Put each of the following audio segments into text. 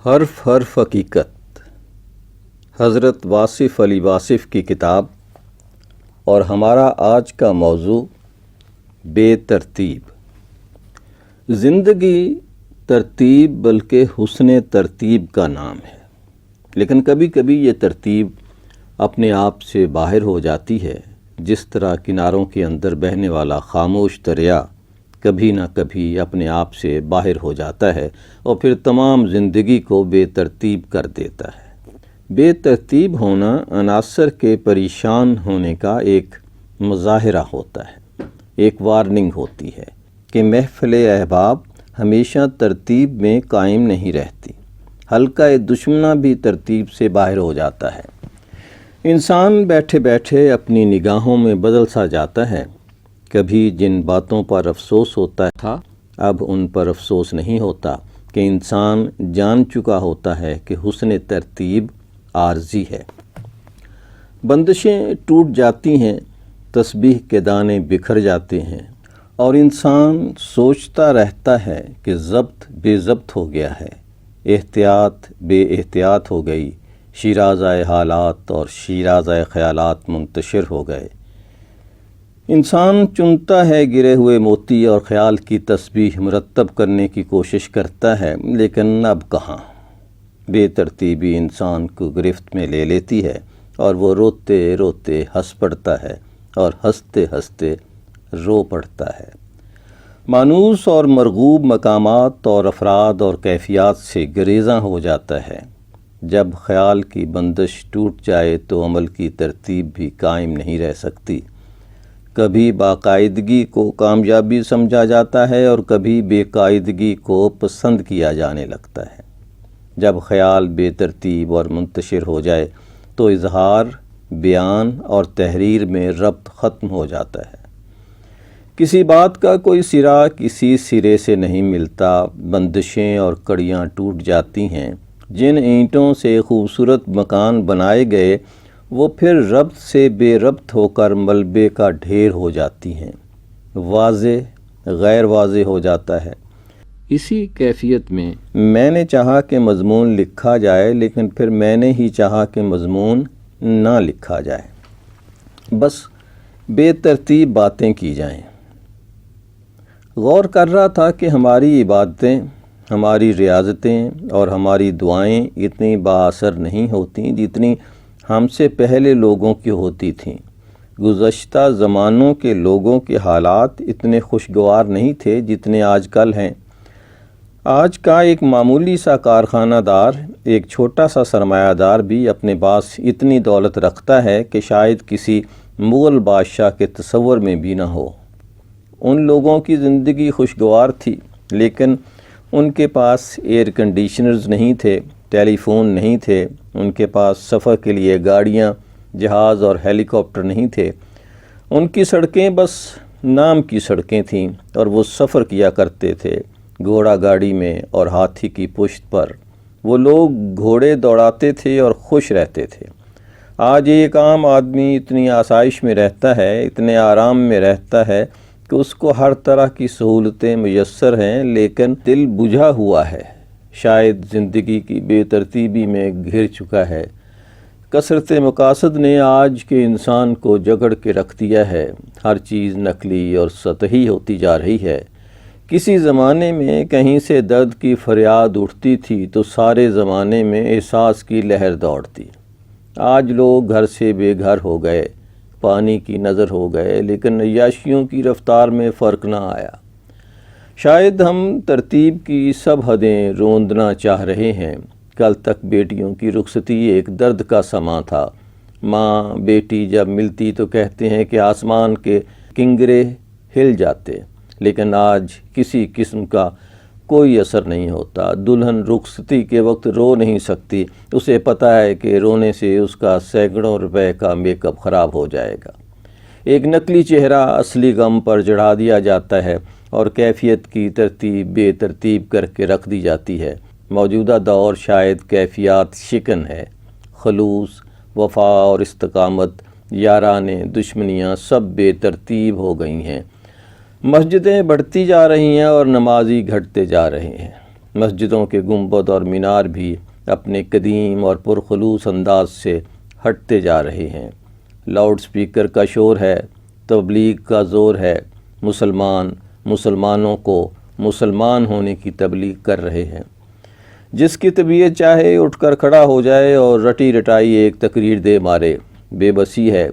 حرف حرف حقیقت، حضرت واصف علی واصف کی کتاب، اور ہمارا آج کا موضوع بے ترتیب۔ زندگی ترتیب بلکہ حسن ترتیب کا نام ہے، لیکن کبھی کبھی یہ ترتیب اپنے آپ سے باہر ہو جاتی ہے، جس طرح کناروں کے اندر بہنے والا خاموش دریا کبھی نہ کبھی اپنے آپ سے باہر ہو جاتا ہے اور پھر تمام زندگی کو بے ترتیب کر دیتا ہے۔ بے ترتیب ہونا عناصر کے پریشان ہونے کا ایک مظاہرہ ہوتا ہے، ایک وارننگ ہوتی ہے کہ محفل احباب ہمیشہ ترتیب میں قائم نہیں رہتی، حلقہ دشمنہ بھی ترتیب سے باہر ہو جاتا ہے۔ انسان بیٹھے بیٹھے اپنی نگاہوں میں بدل سا جاتا ہے، کبھی جن باتوں پر افسوس ہوتا تھا اب ان پر افسوس نہیں ہوتا کہ انسان جان چکا ہوتا ہے کہ حسن ترتیب عارضی ہے۔ بندشیں ٹوٹ جاتی ہیں، تسبیح کے دانے بکھر جاتے ہیں، اور انسان سوچتا رہتا ہے کہ ضبط بے ضبط ہو گیا ہے، احتیاط بے احتیاط ہو گئی، شیرازہ حالات اور شیرازہ خیالات منتشر ہو گئے۔ انسان چنتا ہے گرے ہوئے موتی اور خیال کی تسبیح مرتب کرنے کی کوشش کرتا ہے، لیکن اب کہاں؟ بے ترتیبی انسان کو گرفت میں لے لیتی ہے اور وہ روتے روتے ہنس پڑتا ہے اور ہنستے ہنستے رو پڑتا ہے۔ مانوس اور مرغوب مقامات اور افراد اور کیفیات سے گریزاں ہو جاتا ہے۔ جب خیال کی بندش ٹوٹ جائے تو عمل کی ترتیب بھی قائم نہیں رہ سکتی۔ کبھی باقاعدگی کو کامیابی سمجھا جاتا ہے اور کبھی بے قاعدگی کو پسند کیا جانے لگتا ہے۔ جب خیال بے ترتیب اور منتشر ہو جائے تو اظہار، بیان اور تحریر میں ربط ختم ہو جاتا ہے۔ کسی بات کا کوئی سرا کسی سرے سے نہیں ملتا، بندشیں اور کڑیاں ٹوٹ جاتی ہیں۔ جن اینٹوں سے خوبصورت مکان بنائے گئے وہ پھر ربط سے بے ربط ہو کر ملبے کا ڈھیر ہو جاتی ہیں، واضح غیر واضح ہو جاتا ہے۔ اسی کیفیت میں نے چاہا کہ مضمون لکھا جائے، لیکن پھر میں نے ہی چاہا کہ مضمون نہ لکھا جائے، بس بے ترتیب باتیں کی جائیں۔ غور کر رہا تھا کہ ہماری عبادتیں، ہماری ریاضتیں اور ہماری دعائیں اتنی با اثر نہیں ہوتیں جتنی ہم سے پہلے لوگوں کی ہوتی تھیں۔ گزشتہ زمانوں کے لوگوں کے حالات اتنے خوشگوار نہیں تھے جتنے آج کل ہیں۔ آج کا ایک معمولی سا کارخانہ دار، ایک چھوٹا سا سرمایہ دار بھی اپنے پاس اتنی دولت رکھتا ہے کہ شاید کسی مغل بادشاہ کے تصور میں بھی نہ ہو۔ ان لوگوں کی زندگی خوشگوار تھی، لیکن ان کے پاس ایئر کنڈیشنرز نہیں تھے، ٹیلی فون نہیں تھے، ان کے پاس سفر کے لیے گاڑیاں، جہاز اور ہیلی کاپٹر نہیں تھے۔ ان کی سڑکیں بس نام کی سڑکیں تھیں اور وہ سفر کیا کرتے تھے گھوڑا گاڑی میں اور ہاتھی کی پشت پر۔ وہ لوگ گھوڑے دوڑاتے تھے اور خوش رہتے تھے۔ آج ایک عام آدمی اتنی آسائش میں رہتا ہے، اتنے آرام میں رہتا ہے کہ اس کو ہر طرح کی سہولتیں میسر ہیں، لیکن دل بجھا ہوا ہے، شاید زندگی کی بے ترتیبی میں گھر چکا ہے۔ کثرت مقاصد نے آج کے انسان کو جکڑ کے رکھ دیا ہے، ہر چیز نقلی اور سطحی ہوتی جا رہی ہے۔ کسی زمانے میں کہیں سے درد کی فریاد اٹھتی تھی تو سارے زمانے میں احساس کی لہر دوڑتی۔ آج لوگ گھر سے بے گھر ہو گئے، پانی کی نظر ہو گئے، لیکن عیاشیوں کی رفتار میں فرق نہ آیا۔ شاید ہم ترتیب کی سب حدیں روندنا چاہ رہے ہیں۔ کل تک بیٹیوں کی رخصتی ایک درد کا سماں تھا۔ ماں بیٹی جب ملتی تو کہتے ہیں کہ آسمان کے کنگرے ہل جاتے، لیکن آج کسی قسم کا کوئی اثر نہیں ہوتا۔ دلہن رخصتی کے وقت رو نہیں سکتی، اسے پتہ ہے کہ رونے سے اس کا سینکڑوں روپے کا میک اپ خراب ہو جائے گا۔ ایک نقلی چہرہ اصلی غم پر چڑھا دیا جاتا ہے اور کیفیت کی ترتیب بے ترتیب کر کے رکھ دی جاتی ہے۔ موجودہ دور شاید کیفیات شکن ہے۔ خلوص، وفا اور استقامت، یارانے، دشمنیاں سب بے ترتیب ہو گئی ہیں۔ مسجدیں بڑھتی جا رہی ہیں اور نمازی گھٹتے جا رہے ہیں۔ مسجدوں کے گنبد اور مینار بھی اپنے قدیم اور پرخلوص انداز سے ہٹتے جا رہے ہیں۔ لاؤڈ سپیکر کا شور ہے، تبلیغ کا زور ہے، مسلمانوں کو مسلمان ہونے کی تبلیغ کر رہے ہیں۔ جس کی طبیعت چاہے اٹھ کر کھڑا ہو جائے اور رٹی رٹائی ایک تقریر دے مارے۔ بے بسی ہے،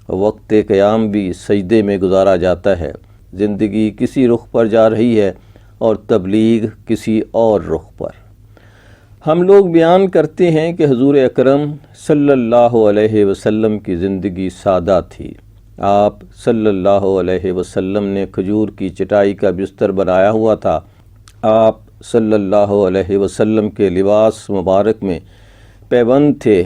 وقت قیام بھی سجدے میں گزارا جاتا ہے۔ زندگی کسی رخ پر جا رہی ہے اور تبلیغ کسی اور رخ پر۔ ہم لوگ بیان کرتے ہیں کہ حضور اکرم صلی اللہ علیہ وسلم کی زندگی سادہ تھی۔ آپ صلی اللہ علیہ وسلم نے کھجور کی چٹائی کا بستر بنایا ہوا تھا۔ آپ صلی اللہ علیہ وسلم کے لباس مبارک میں پیوند تھے۔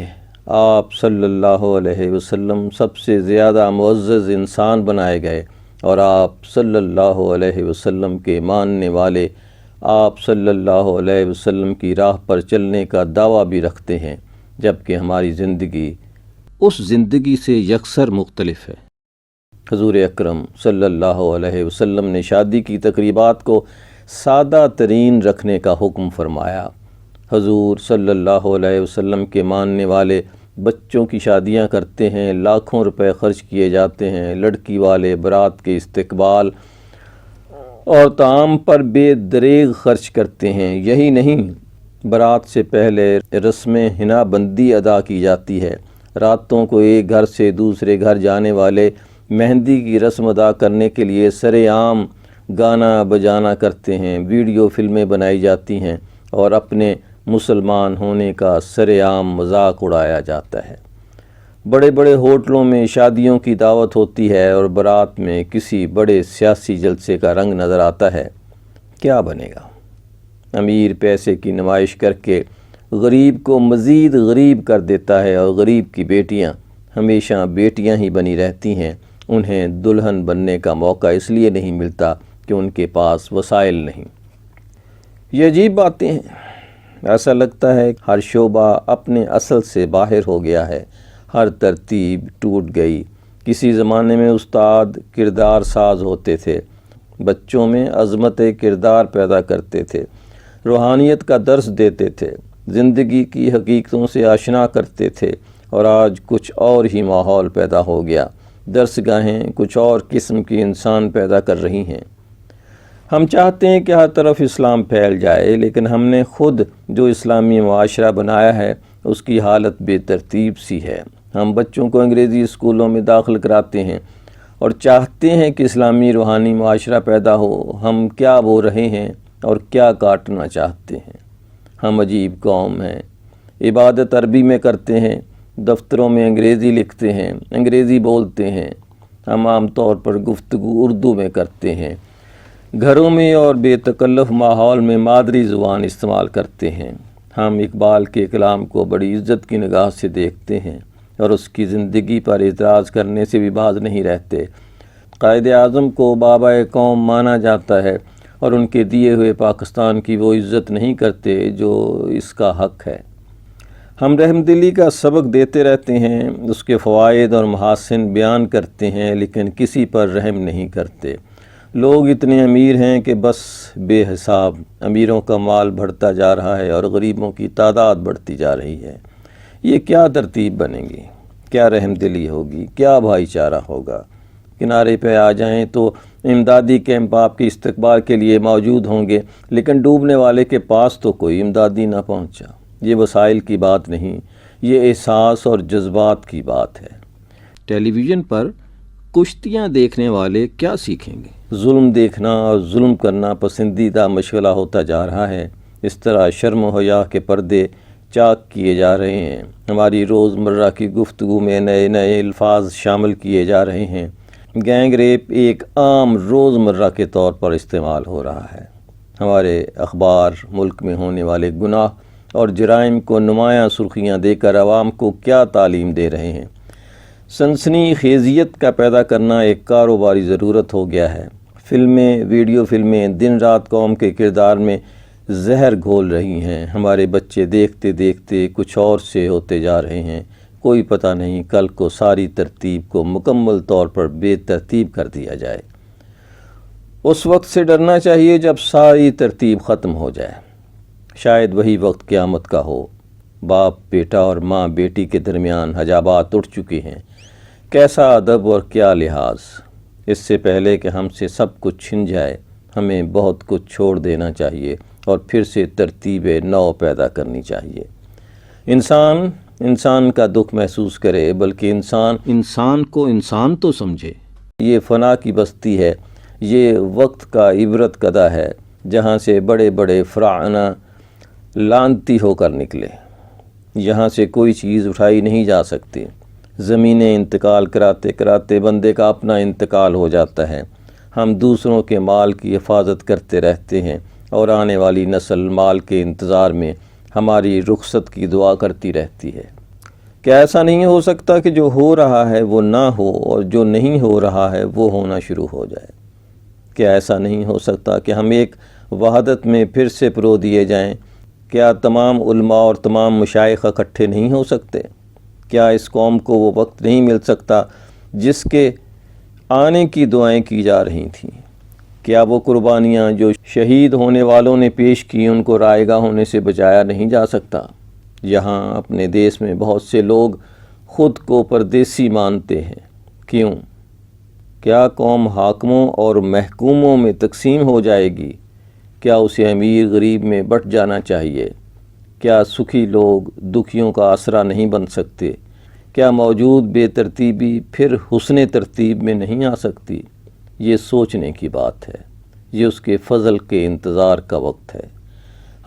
آپ صلی اللہ علیہ وسلم سب سے زیادہ معزز انسان بنائے گئے، اور آپ صلی اللہ علیہ وسلم کے ماننے والے آپ صلی اللہ علیہ وسلم کی راہ پر چلنے کا دعویٰ بھی رکھتے ہیں، جبکہ ہماری زندگی اس زندگی سے یکسر مختلف ہے۔ حضور اکرم صلی اللہ علیہ وسلم نے شادی کی تقریبات کو سادہ ترین رکھنے کا حکم فرمایا۔ حضور صلی اللہ علیہ وسلم کے ماننے والے بچوں کی شادیاں کرتے ہیں، لاکھوں روپے خرچ کیے جاتے ہیں، لڑکی والے برات کے استقبال اور طعام پر بے دریغ خرچ کرتے ہیں۔ یہی نہیں، برات سے پہلے رسم حنا بندی ادا کی جاتی ہے۔ راتوں کو ایک گھر سے دوسرے گھر جانے والے مہندی کی رسم ادا کرنے کے لیے سر عام گانا بجانا کرتے ہیں، ویڈیو فلمیں بنائی جاتی ہیں اور اپنے مسلمان ہونے کا سر عام مذاق اڑایا جاتا ہے۔ بڑے بڑے ہوٹلوں میں شادیوں کی دعوت ہوتی ہے اور برات میں کسی بڑے سیاسی جلسے کا رنگ نظر آتا ہے۔ کیا بنے گا؟ امیر پیسے کی نمائش کر کے غریب کو مزید غریب کر دیتا ہے، اور غریب کی بیٹیاں ہمیشہ بیٹیاں ہی بنی رہتی ہیں۔ انہیں دلہن بننے کا موقع اس لیے نہیں ملتا کہ ان کے پاس وسائل نہیں۔ یہ عجیب باتیں ہیں۔ ایسا لگتا ہے کہ ہر شعبہ اپنے اصل سے باہر ہو گیا ہے، ہر ترتیب ٹوٹ گئی۔ کسی زمانے میں استاد کردار ساز ہوتے تھے، بچوں میں عظمت کردار پیدا کرتے تھے، روحانیت کا درس دیتے تھے، زندگی کی حقیقتوں سے آشنا کرتے تھے، اور آج کچھ اور ہی ماحول پیدا ہو گیا۔ درس گاہیں کچھ اور قسم کی انسان پیدا کر رہی ہیں۔ ہم چاہتے ہیں کہ ہر طرف اسلام پھیل جائے، لیکن ہم نے خود جو اسلامی معاشرہ بنایا ہے اس کی حالت بے ترتیب سی ہے۔ ہم بچوں کو انگریزی اسکولوں میں داخل کراتے ہیں اور چاہتے ہیں کہ اسلامی روحانی معاشرہ پیدا ہو۔ ہم کیا بو رہے ہیں اور کیا کاٹنا چاہتے ہیں؟ ہم عجیب قوم ہیں۔ عبادت عربی میں کرتے ہیں، دفتروں میں انگریزی لکھتے ہیں، انگریزی بولتے ہیں۔ ہم عام طور پر گفتگو اردو میں کرتے ہیں، گھروں میں اور بے تکلف ماحول میں مادری زبان استعمال کرتے ہیں۔ ہم اقبال کے کلام کو بڑی عزت کی نگاہ سے دیکھتے ہیں اور اس کی زندگی پر اعتراض کرنے سے بھی باز نہیں رہتے۔ قائد اعظم کو بابا قوم مانا جاتا ہے اور ان کے دیے ہوئے پاکستان کی وہ عزت نہیں کرتے جو اس کا حق ہے۔ ہم رحم دلی کا سبق دیتے رہتے ہیں، اس کے فوائد اور محاسن بیان کرتے ہیں، لیکن کسی پر رحم نہیں کرتے۔ لوگ اتنے امیر ہیں کہ بس بے حساب، امیروں کا مال بڑھتا جا رہا ہے اور غریبوں کی تعداد بڑھتی جا رہی ہے۔ یہ کیا ترتیب بنے گی؟ کیا رحم دلی ہوگی؟ کیا بھائی چارہ ہوگا؟ کنارے پہ آ جائیں تو امدادی کیمپ آپ کے استقبال کے لیے موجود ہوں گے، لیکن ڈوبنے والے کے پاس تو کوئی امدادی نہ پہنچا۔ یہ وسائل کی بات نہیں، یہ احساس اور جذبات کی بات ہے۔ ٹیلی ویژن پر کشتیاں دیکھنے والے کیا سیکھیں گے؟ ظلم دیکھنا اور ظلم کرنا پسندیدہ مشغلہ ہوتا جا رہا ہے۔ اس طرح شرم و حیا کے پردے چاک کیے جا رہے ہیں۔ ہماری روزمرہ کی گفتگو میں نئے نئے الفاظ شامل کیے جا رہے ہیں۔ گینگ ریپ ایک عام روزمرہ کے طور پر استعمال ہو رہا ہے۔ ہمارے اخبار ملک میں ہونے والے گناہ اور جرائم کو نمایاں سرخیاں دے کر عوام کو کیا تعلیم دے رہے ہیں؟ سنسنی خیزیت کا پیدا کرنا ایک کاروباری ضرورت ہو گیا ہے۔ فلمیں، ویڈیو فلمیں دن رات قوم کے کردار میں زہر گھول رہی ہیں۔ ہمارے بچے دیکھتے دیکھتے کچھ اور سے ہوتے جا رہے ہیں۔ کوئی پتہ نہیں کل کو ساری ترتیب کو مکمل طور پر بے ترتیب کر دیا جائے۔ اس وقت سے ڈرنا چاہیے جب ساری ترتیب ختم ہو جائے۔ شاید وہی وقت قیامت کا ہو۔ باپ بیٹا اور ماں بیٹی کے درمیان حجابات اٹھ چکے ہیں۔ کیسا ادب اور کیا لحاظ! اس سے پہلے کہ ہم سے سب کچھ چھن جائے، ہمیں بہت کچھ چھوڑ دینا چاہیے اور پھر سے ترتیب نو پیدا کرنی چاہیے۔ انسان کا دکھ محسوس کرے، بلکہ انسان کو انسان تو سمجھے۔ یہ فنا کی بستی ہے، یہ وقت کا عبرت کدہ ہے، جہاں سے بڑے بڑے فراعنہ لعنتی ہو کر نکلے۔ یہاں سے کوئی چیز اٹھائی نہیں جا سکتی۔ زمینیں انتقال کراتے کراتے بندے کا اپنا انتقال ہو جاتا ہے۔ ہم دوسروں کے مال کی حفاظت کرتے رہتے ہیں اور آنے والی نسل مال کے انتظار میں ہماری رخصت کی دعا کرتی رہتی ہے۔ کیا ایسا نہیں ہو سکتا کہ جو ہو رہا ہے وہ نہ ہو اور جو نہیں ہو رہا ہے وہ ہونا شروع ہو جائے؟ کیا ایسا نہیں ہو سکتا کہ ہم ایک وحدت میں پھر سے پرو دیے جائیں؟ کیا تمام علماء اور تمام مشائخ اکٹھے نہیں ہو سکتے؟ کیا اس قوم کو وہ وقت نہیں مل سکتا جس کے آنے کی دعائیں کی جا رہی تھیں؟ کیا وہ قربانیاں جو شہید ہونے والوں نے پیش کی ان کو رائے گاہ ہونے سے بچایا نہیں جا سکتا؟ یہاں اپنے دیس میں بہت سے لوگ خود کو پردیسی مانتے ہیں۔ کیوں؟ کیا قوم حاکموں اور محکوموں میں تقسیم ہو جائے گی؟ کیا اسے امیر غریب میں بٹ جانا چاہیے؟ کیا سکھی لوگ دکھیوں کا آسرا نہیں بن سکتے؟ کیا موجود بے ترتیبی پھر حسن ترتیب میں نہیں آ سکتی؟ یہ سوچنے کی بات ہے۔ یہ اس کے فضل کے انتظار کا وقت ہے۔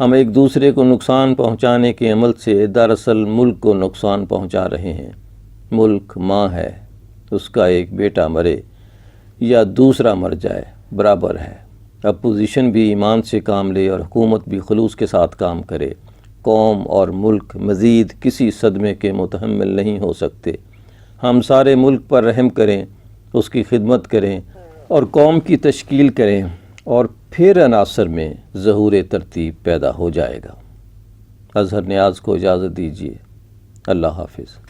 ہم ایک دوسرے کو نقصان پہنچانے کے عمل سے دراصل ملک کو نقصان پہنچا رہے ہیں۔ ملک ماں ہے، اس کا ایک بیٹا مرے یا دوسرا مر جائے برابر ہے۔ اپوزیشن بھی ایمان سے کام لے اور حکومت بھی خلوص کے ساتھ کام کرے، قوم اور ملک مزید کسی صدمے کے متحمل نہیں ہو سکتے۔ ہم سارے ملک پر رحم کریں، اس کی خدمت کریں اور قوم کی تشکیل کریں، اور پھر عناصر میں ظہور ترتیب پیدا ہو جائے گا۔ اظہر نیاز کو اجازت دیجیے۔ اللہ حافظ۔